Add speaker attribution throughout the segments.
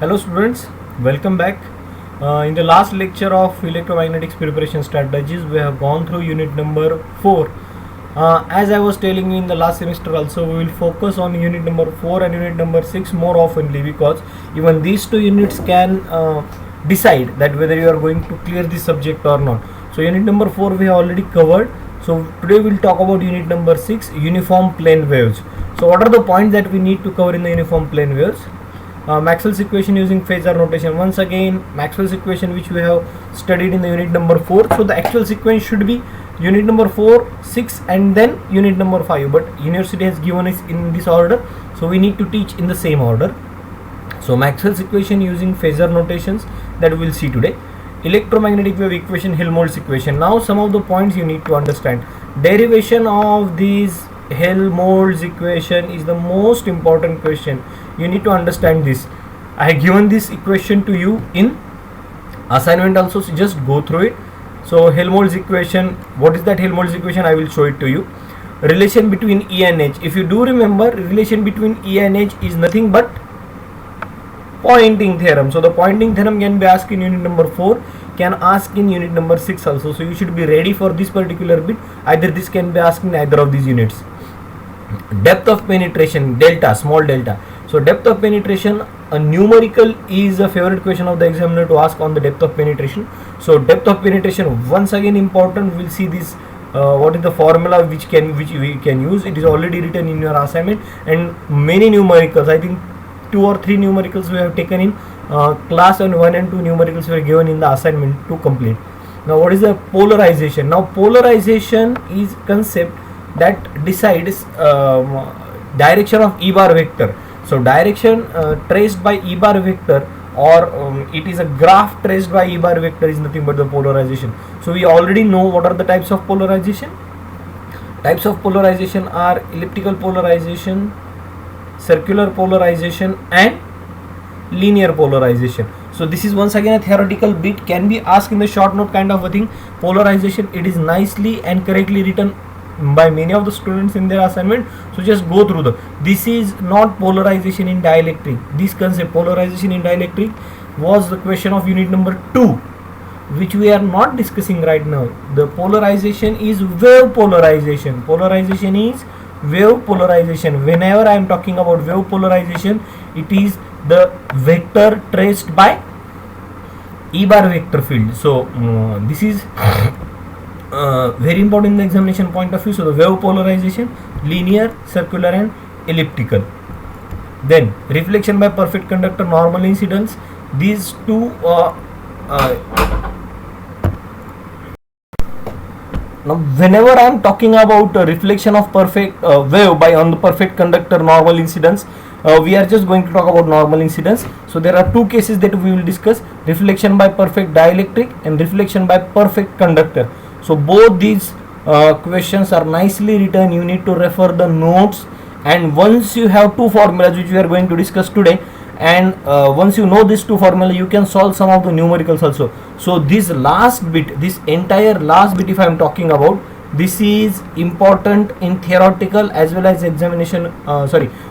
Speaker 1: Hello students, welcome back. In the last lecture of electromagnetics preparation strategies, we have gone through unit number 4. As I was telling you in the last semester also, we will focus on unit number 4 and unit number 6 more oftenly, because even these two units can decide that whether you are going to clear this subject or not. So unit number 4 we have already covered. So today we will talk about unit number 6, uniform plane waves. So what are the points that we need to cover in the uniform plane waves? Maxwell's equation using phasor notation. Once again, Maxwell's equation which we have studied in the unit number 4. So the actual sequence should be unit number 4, 6 and then unit number 5, but university has given us in this order, so we need to teach in the same order. So Maxwell's equation using phasor notations, that we will see today. Electromagnetic wave equation, Helmholtz equation. Now some of the points you need to understand. Derivation of these Helmholtz equation is the most important question. You need to understand this. I have given this equation to you in assignment also, so just go through it. So Helmholtz equation, what is that Helmholtz equation? I will show it to you. Relation between E and H. If you do remember, relation between E and H is nothing but Poynting theorem. So the Poynting theorem can be asked in unit number 4, can ask in unit number 6 also. So you should be ready for this particular bit. Either this can be asked in either of these units. Depth of penetration, delta, small delta. So depth of penetration, a numerical is a favorite question of the examiner to ask on the depth of penetration. So depth of penetration, once again important. We'll see this. What is the formula which we can use? It is already written in your assignment, and many numericals. I think 2 or 3 numericals we have taken in class, and 1 and 2 numericals were given in the assignment to complete. Now what is the polarization? Now polarization is concept that decides direction of E bar vector. So direction traced by E bar vector, or it is a graph traced by E bar vector, is nothing but the polarization. So we already know what are the types of polarization. Types of polarization are elliptical polarization, circular polarization and linear polarization. So this is once again a theoretical bit, can be asked in the short note kind of a thing. Polarization, it is nicely and correctly written by many of the students in their assignment. So just go through this is not polarization in dielectric. This concept polarization in dielectric was the question of unit number 2, which we are not discussing right now. The polarization is wave polarization. Polarization is wave polarization. Whenever I am talking about wave polarization, it is the vector traced by E bar vector field. So this is very important in the examination point of view. So the wave polarization, linear, circular and elliptical. Then reflection by perfect conductor, normal incidence. These two now whenever I am talking about reflection of perfect wave by on the perfect conductor, normal incidence, we are just going to talk about normal incidence. So there are 2 cases that we will discuss: reflection by perfect dielectric and reflection by perfect conductor. So both these questions are nicely written. You need to refer the notes, and once you have 2 formulas which we are going to discuss today, and once you know these 2 formulas, you can solve some of the numericals also. So this last bit, this entire last bit, if I am talking about, this is important in theoretical as well as examination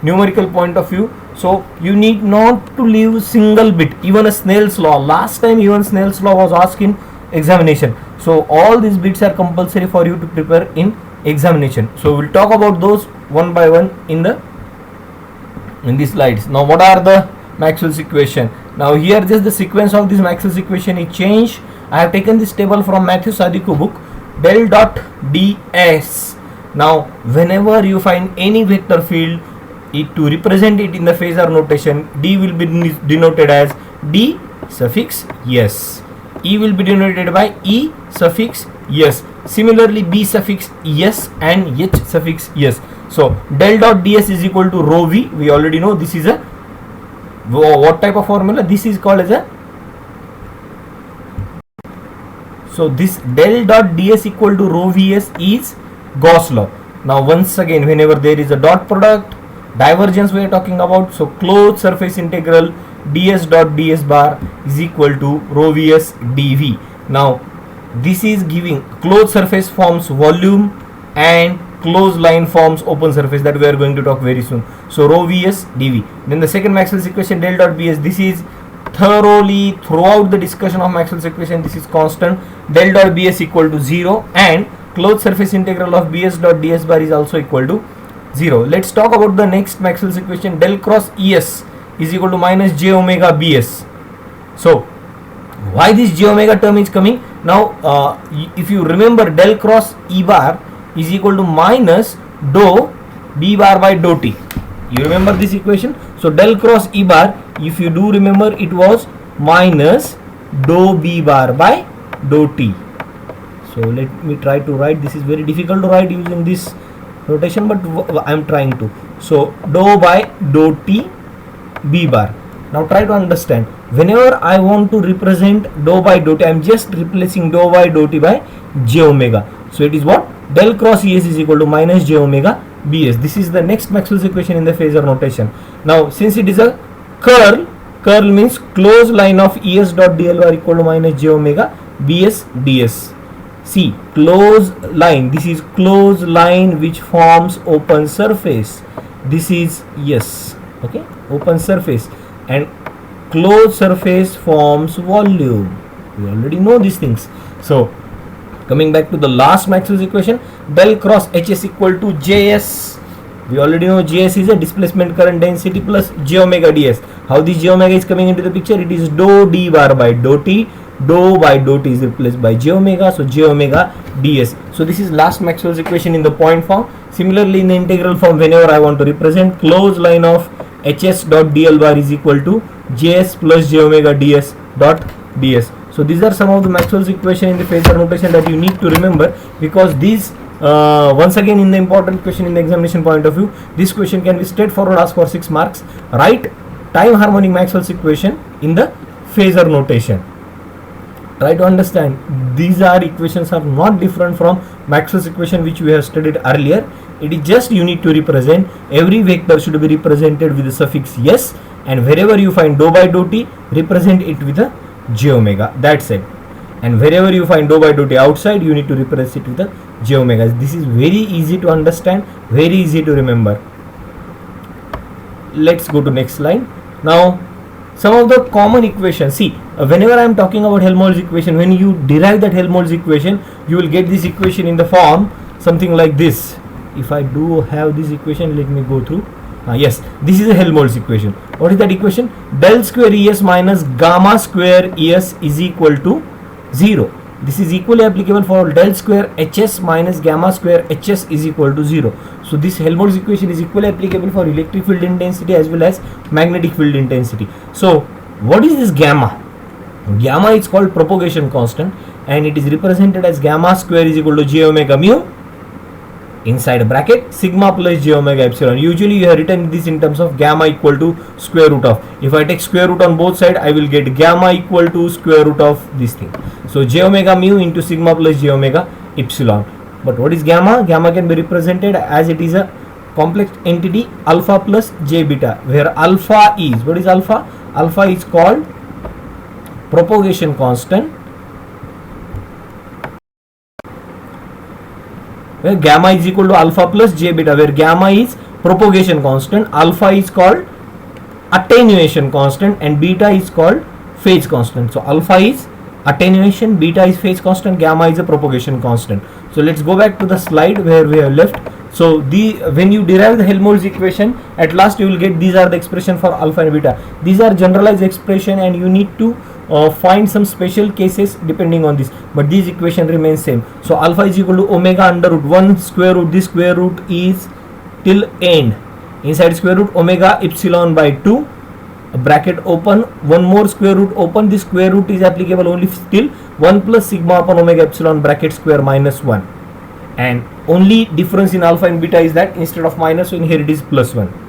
Speaker 1: numerical point of view. So you need not to leave single bit. Even a Snell's law, last time even Snell's law was asked in examination. So all these bits are compulsory for you to prepare in examination. So we'll talk about those one by one in these slides. Now what are the Maxwell's equation? Now here just the sequence of this Maxwell's equation is changed. I have taken this table from Matthew Sadiku book. Del dot ds. Now whenever you find any vector field, to represent it in the phasor notation, D will be denoted as D suffix S. E will be denoted by E suffix S. Similarly B suffix S and H suffix S. So del dot ds is equal to rho v. We already know this is a what type of formula? This is called as a, so this del dot ds equal to rho vs is Gauss law. Now once again, whenever there is a dot product, divergence we are talking about, so closed surface integral ds dot ds bar is equal to rho vs dv. Now this is giving closed surface forms volume and closed line forms open surface, that we are going to talk very soon. So rho vs dv. Then the second Maxwell's equation del dot bs, this is thoroughly throughout the discussion of Maxwell's equation. This is constant. Del dot bs equal to 0 and closed surface integral of bs dot ds bar is also equal to 0. Let's talk about the next Maxwell's equation. Del cross es is equal to minus j omega bs. So why this j omega term is coming? Now if you remember, del cross E bar is equal to minus dou B bar by dou t. You remember this equation? So del cross E bar, if you do remember, it was minus dou B bar by dou t. So let me try to write. This is very difficult to write using this notation, but I am trying to. So dou by dou t B bar. Now try to understand. Whenever I want to represent dou by dou t, I am just replacing dou by dou t by j omega. So it is what? Del cross Es is equal to minus j omega bs. This is the next Maxwell's equation in the phasor notation. Now since it is a curl means closed line of Es dot dl bar equal to minus j omega bs ds. See, closed line, this is closed line which forms open surface. This is yes, okay, open surface, and closed surface forms volume. We already know these things. So coming back to the last Maxwell's equation, del cross Hs equal to Js. We already know Js is a displacement current density plus j omega ds. How this j omega is coming into the picture? It is dou d bar by dou t. Dou by dou t is replaced by j omega, so j omega ds. So this is last Maxwell's equation in the point form. Similarly, in the integral form, whenever I want to represent, closed line of Hs dot dl bar is equal to Js plus j omega ds dot ds. So these are some of the Maxwell's equation in the phasor notation that you need to remember, because these once again in the important question in the examination point of view, this question can be straightforward asked for 6 marks. Write time harmonic Maxwell's equation in the phasor notation. Try to understand, these are equations are not different from Maxwell's equation which we have studied earlier. It is just you need to represent, every vector should be represented with the suffix yes, and wherever you find dou by dou t, represent it with a j omega. That's it. And wherever you find dou by dou t outside, you need to represent it with a j omega. This is very easy to understand, very easy to remember. Let's go to next slide. Now some of the common equations. See, whenever I am talking about Helmholtz equation, when you derive that Helmholtz equation, you will get this equation in the form something like this. If I do have this equation, let me go through. Yes, this is a Helmholtz equation. What is that equation? Del square Es minus gamma square Es is equal to 0. This is equally applicable for del square Hs minus gamma square Hs is equal to 0. So this Helmholtz equation is equally applicable for electric field intensity as well as magnetic field intensity. So what is this gamma? Gamma is called propagation constant, and it is represented as gamma square is equal to j omega mu inside a bracket sigma plus j omega epsilon. Usually you have written this in terms of gamma equal to square root of. If I take square root on both sides, I will get gamma equal to square root of this thing. So j omega mu into sigma plus j omega epsilon. But what is gamma? Gamma can be represented as it is a complex entity alpha plus j beta, where alpha is, what is alpha? Alpha is called propagation constant, where gamma is equal to alpha plus j beta, where gamma is propagation constant, alpha is called attenuation constant, and beta is called phase constant. So alpha is attenuation, beta is phase constant, gamma is a propagation constant. So let's go back to the slide where we have left. So when you derive the Helmholtz equation, at last you will get these are the expression for alpha and beta. These are generalized expression, and you need to find some special cases depending on this, but this equation remains same. So alpha is equal to omega under root 1 square root, this square root is till end, inside square root omega epsilon by 2, bracket open, one more square root open, this square root is applicable only till 1 plus sigma upon omega epsilon bracket square minus 1, and only difference in alpha and beta is that instead of minus 1 here it is plus 1.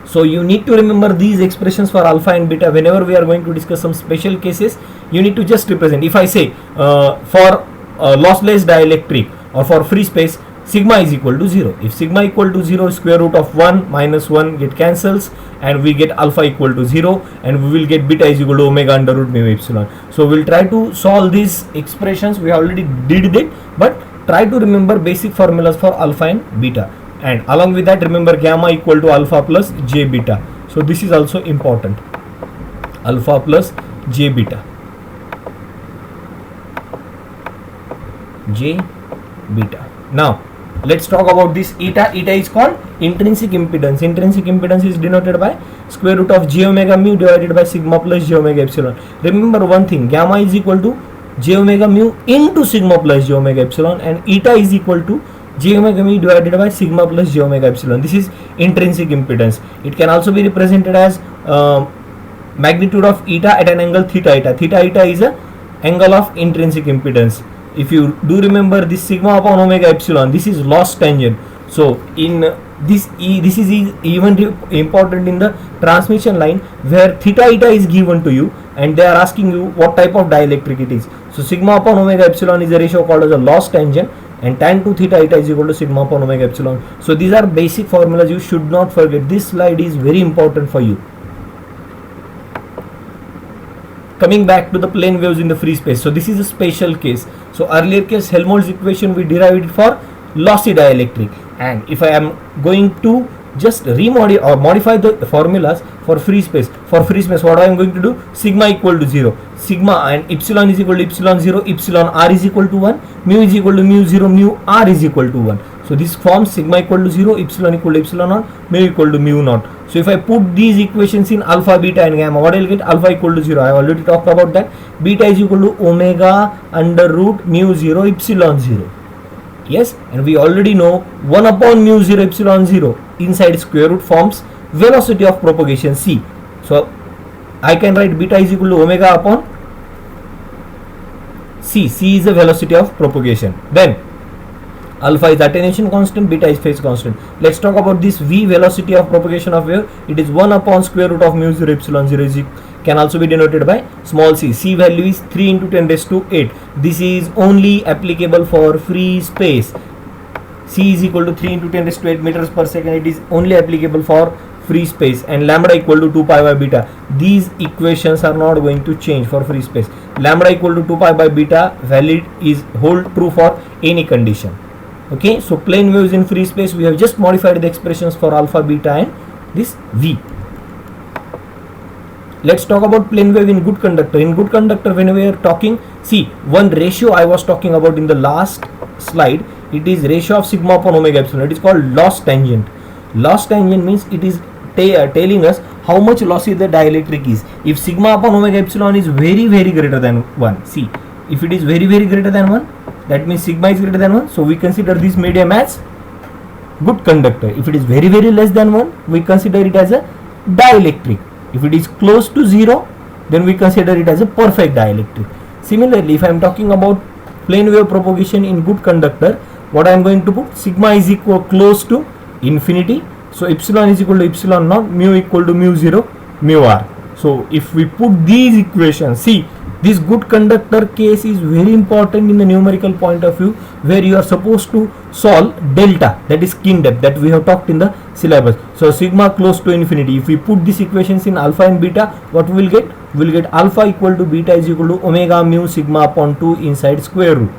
Speaker 1: So you need to remember these expressions for alpha and beta. Whenever we are going to discuss some special cases, you need to just represent. If I say for lossless dielectric or for free space, sigma is equal to 0. If sigma equal to 0, square root of 1 minus 1 get cancels, and we get alpha equal to 0, and we will get beta is equal to omega under root mu epsilon. So we'll try to solve these expressions. We already did it, but try to remember basic formulas for alpha and beta. And along with that, remember gamma equal to alpha plus j beta. So this is also important. alpha plus j beta, j beta. Now let's talk about this eta. Eta is called intrinsic impedance. Intrinsic impedance is denoted by square root of j omega mu divided by sigma plus j omega epsilon. Remember one thing, gamma is equal to j omega mu into sigma plus j omega epsilon, and eta is equal to j omega mu divided by sigma plus j omega epsilon. This is intrinsic impedance. It can also be represented as magnitude of eta at an angle theta eta. Theta eta is a angle of intrinsic impedance. If you do remember, this sigma upon omega epsilon, this is loss tangent. So in this is even important in the transmission line, where theta eta is given to you and they are asking you what type of dielectric it is. So sigma upon omega epsilon is a ratio called as a loss tangent, and tan 2 theta eta is equal to sigma upon omega epsilon. So these are basic formulas you should not forget. This slide is very important for you. Coming back to the plane waves in the free space. So this is a special case. So earlier case, Helmholtz equation we derived it for lossy dielectric, and if I am going to just modify the formulas for free space. For free space, what I am going to do? Sigma equal to 0, sigma and epsilon is equal to epsilon 0, epsilon r is equal to 1, mu is equal to mu 0, mu r is equal to 1. So this forms sigma equal to 0, epsilon equal to epsilon naught, mu equal to mu naught. So if I put these equations in alpha, beta and gamma, what I will get? Alpha equal to 0. I have already talked about that. Beta is equal to omega under root mu 0 epsilon 0. Yes, and we already know 1 upon mu 0 epsilon 0 inside square root forms velocity of propagation c. So I can write beta is equal to omega upon c. C is the velocity of propagation. Then alpha is attenuation constant, beta is phase constant. Let's talk about this v, velocity of propagation of wave. It is 1 upon square root of mu 0 epsilon 0 is can also be denoted by small c. C value is 3 into 10 raised to 8. This is only applicable for free space. C is equal to 3 into 10 raised to 8 meters per second. It is only applicable for free space, and lambda equal to 2 pi by beta. These equations are not going to change for free space. Lambda equal to 2 pi by beta valid is hold true for any condition. Okay, so plane waves in free space, we have just modified the expressions for alpha, beta and this v. Let's talk about plane wave in good conductor. In good conductor, when we are talking, see, one ratio I was talking about in the last slide, it is ratio of sigma upon omega epsilon. It is called loss tangent. Loss tangent means it is telling us how much lossy the dielectric is. If sigma upon omega epsilon is very greater than 1, see, if it is very greater than 1, that means sigma is greater than 1, so we consider this medium as good conductor. If it is very less than 1, we consider it as a dielectric. If it is close to 0, then we consider it as a perfect dielectric. Similarly, if I am talking about plane wave propagation in good conductor, what I am going to put? Sigma is equal close to infinity, so epsilon is equal to epsilon naught, mu equal to mu 0, mu r. So if we put these equations, see, this good conductor case is very important in the numerical point of view, where you are supposed to solve delta, that is skin depth, that we have talked in the syllabus. So sigma close to infinity. If we put these equations in alpha and beta, what we will get? We will get alpha equal to beta is equal to omega mu sigma upon 2 inside square root.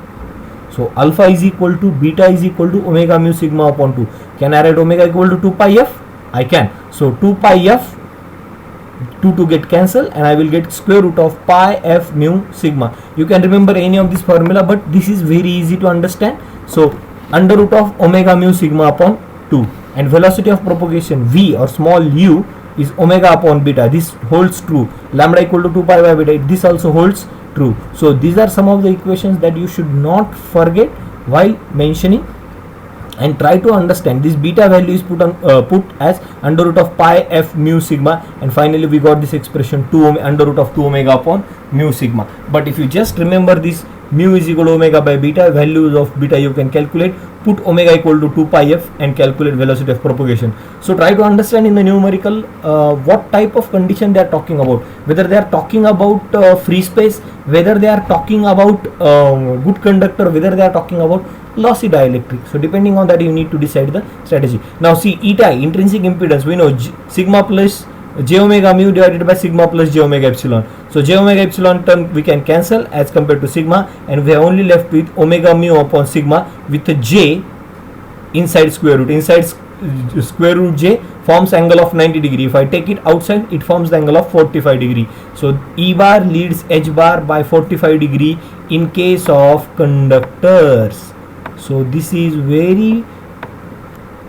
Speaker 1: So alpha is equal to beta is equal to omega mu sigma upon 2. Can I write omega equal to 2 pi f? I can. So 2 pi f, 2 to get cancelled, and I will get square root of pi f mu sigma. You can remember any of this formula, but this is very easy to understand. So under root of omega mu sigma upon 2, and velocity of propagation v or small u is omega upon beta. This holds true. Lambda equal to 2 pi by beta. This also holds true. So these are some of the equations that you should not forget while mentioning, and try to understand. This beta value is put as under root of pi f mu sigma, and finally we got this expression 2 under root of 2 omega upon mu sigma. But if you just remember this mu is equal to omega by beta, values of beta you can calculate, put omega equal to 2 pi f and calculate velocity of propagation. So try to understand in the numerical what type of condition they are talking about, whether they are talking about free space, whether they are talking about good conductor, whether they are talking about lossy dielectric. So depending on that you need to decide the strategy. Now see, eta, intrinsic impedance, we know sigma plus j omega mu divided by sigma plus j omega epsilon. So j omega epsilon term we can cancel as compared to sigma, and we are only left with omega mu upon sigma with a j inside square root. Inside square root j forms angle of 90 degree. If I take it outside, it forms the angle of 45 degree. So E bar leads H bar by 45 degree in case of conductors. So this is very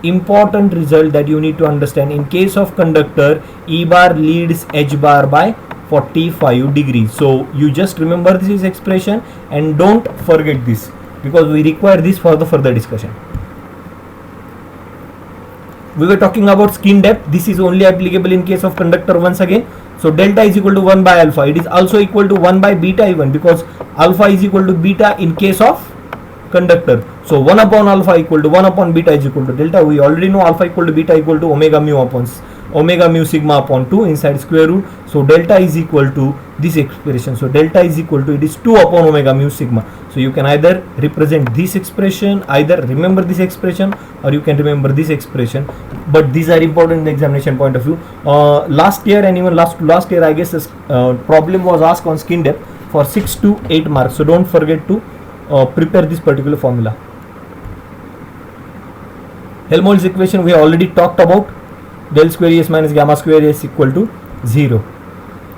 Speaker 1: important result that you need to understand. In case of conductor, E bar leads H bar by 45 degrees. So you just remember this expression and don't forget this, because we require this for the further discussion. We were talking about skin depth. This is only applicable in case of conductor once again. So delta is equal to 1 by alpha. It is also equal to 1 by beta even, because alpha is equal to beta in case of conductor. So 1 upon alpha equal to 1 upon beta is equal to delta. We already know alpha equal to beta equal to omega mu sigma upon 2 inside square root. So delta is equal to this expression. So delta is equal to, it is 2 upon omega mu sigma. So you can either represent this expression, either remember this expression, or you can remember this expression. But these are important in the examination point of view. Last year and even last year, I guess this problem was asked on skin depth for 6 to 8 marks. So don't forget to prepare this particular formula. Helmholtz equation we already talked about. Del square S minus gamma square S equal to 0.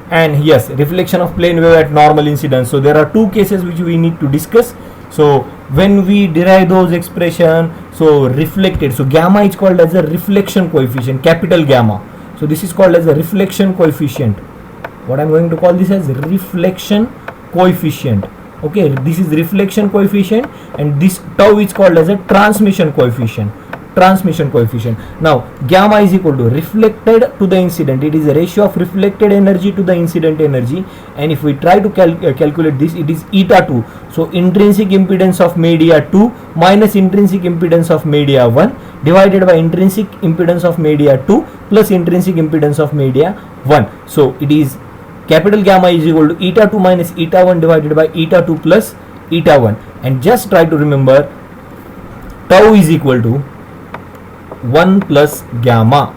Speaker 1: And yes, reflection of plane wave at normal incidence. So there are two cases which we need to discuss. So when we derive those expression, so reflected, so gamma is called as a reflection coefficient, capital gamma. So this is called as a reflection coefficient. What I'm going to call this as reflection coefficient. Okay, this is reflection coefficient, and this tau is called as a transmission coefficient. Now gamma is equal to reflected to the incident. It is a ratio of reflected energy to the incident energy, and if we try to calculate this, it is eta 2. So intrinsic impedance of media 2 minus intrinsic impedance of media 1 divided by intrinsic impedance of media 2 plus intrinsic impedance of media 1. So it is capital gamma is equal to eta 2 minus eta 1 divided by eta 2 plus eta 1, and just try to remember tau is equal to 1 plus gamma.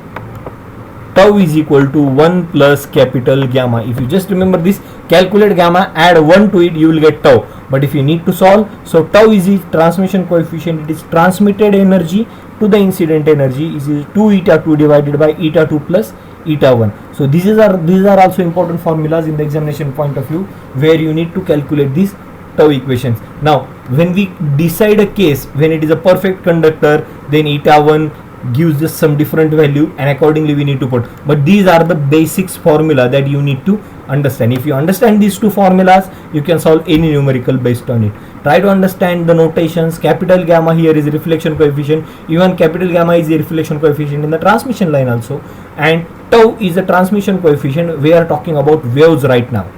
Speaker 1: Tau is equal to 1 plus capital gamma. If you just remember this, calculate gamma, add 1 to it, you will get tau. But if you need to solve, so tau is the transmission coefficient. It is transmitted energy to the incident energy is 2 eta 2 divided by eta 2 plus eta 1. So these are also important formulas in the examination point of view, where you need to calculate these tau equations. Now when we decide a case when it is a perfect conductor, then eta 1 gives us some different value, and accordingly we need to put. But these are the basics formula that you need to understand. If you understand these two formulas, you can solve any numerical based on it. Try to understand the notations. Capital gamma here is reflection coefficient. Even capital gamma is a reflection coefficient in the transmission line also, and tau is a transmission coefficient. We are talking about waves right now.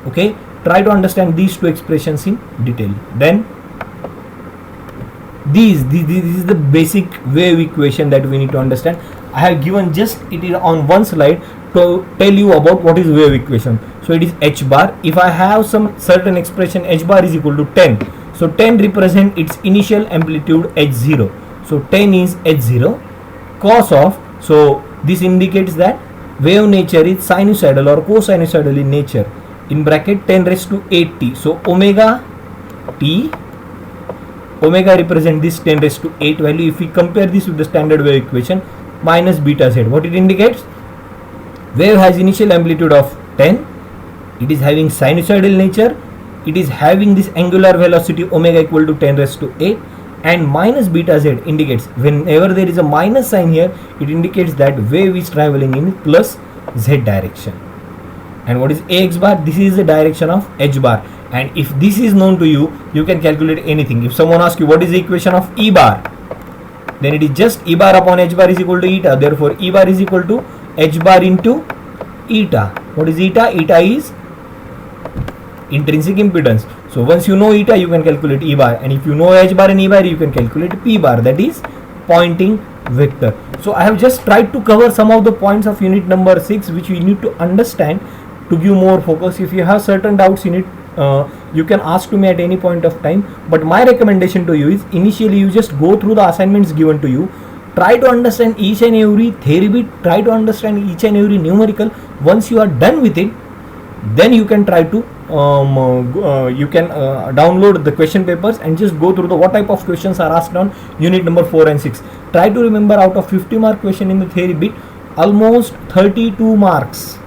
Speaker 1: Okay, try to understand these two expressions in detail. Then this is the basic wave equation that we need to understand. I have given just it is on one slide to tell you about what is wave equation. So it is h bar. If I have some certain expression, h bar is equal to 10. So 10 represent its initial amplitude h0. So 10 is h0 cos of. So this indicates that wave nature is sinusoidal or cosinusoidal in nature. In bracket 10 raised to 8t. So omega t. Omega represent this 10 raised to 8 value. If we compare this with the standard wave equation, minus beta z, what it indicates? Wave has initial amplitude of 10. It is having sinusoidal nature. It is having this angular velocity omega equal to 10 raised to 8, and minus beta z indicates whenever there is a minus sign here, it indicates that wave is traveling in plus z direction. And what is ax bar? This is the direction of h bar. And if this is known to you, you can calculate anything. If someone asks you what is the equation of E bar, then it is just E bar upon H bar is equal to eta. Therefore, E bar is equal to H bar into eta. What is eta? Eta is intrinsic impedance. So once you know eta, you can calculate E bar. And if you know H bar and E bar, you can calculate P bar, that is Poynting vector. So I have just tried to cover some of the points of unit number 6 which we need to understand to give more focus. If you have certain doubts in it, you can ask to me at any point of time, but my recommendation to you is initially you just go through the assignments given to you, try to understand each and every theory bit, try to understand each and every numerical. Once you are done with it, then you can try to you can download the question papers and just go through the what type of questions are asked on unit number 4 and 6. Try to remember, out of 50 mark question in the theory bit, almost 32 marks,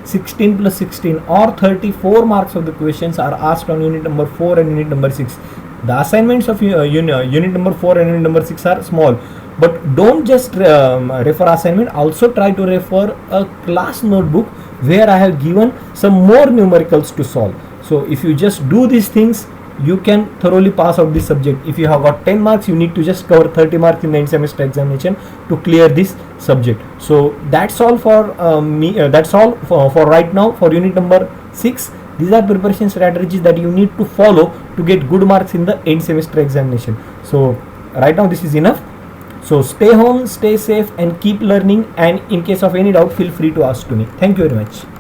Speaker 1: 16 plus 16 or 34 marks of the questions are asked on unit number 4 and unit number 6. The assignments of unit number 4 and unit number 6 are small, but don't just refer assignment, also try to refer a class notebook where I have given some more numericals to solve. So if you just do these things, you can thoroughly pass out this subject. If you have got 10 marks, you need to just cover 30 marks in the end semester examination to clear this subject. So that's all for that's all for right now for unit number 6. These are preparation strategies that you need to follow to get good marks in the end semester examination. So right now this is enough. So stay home, stay safe and keep learning, and in case of any doubt, feel free to ask to me. Thank you very much.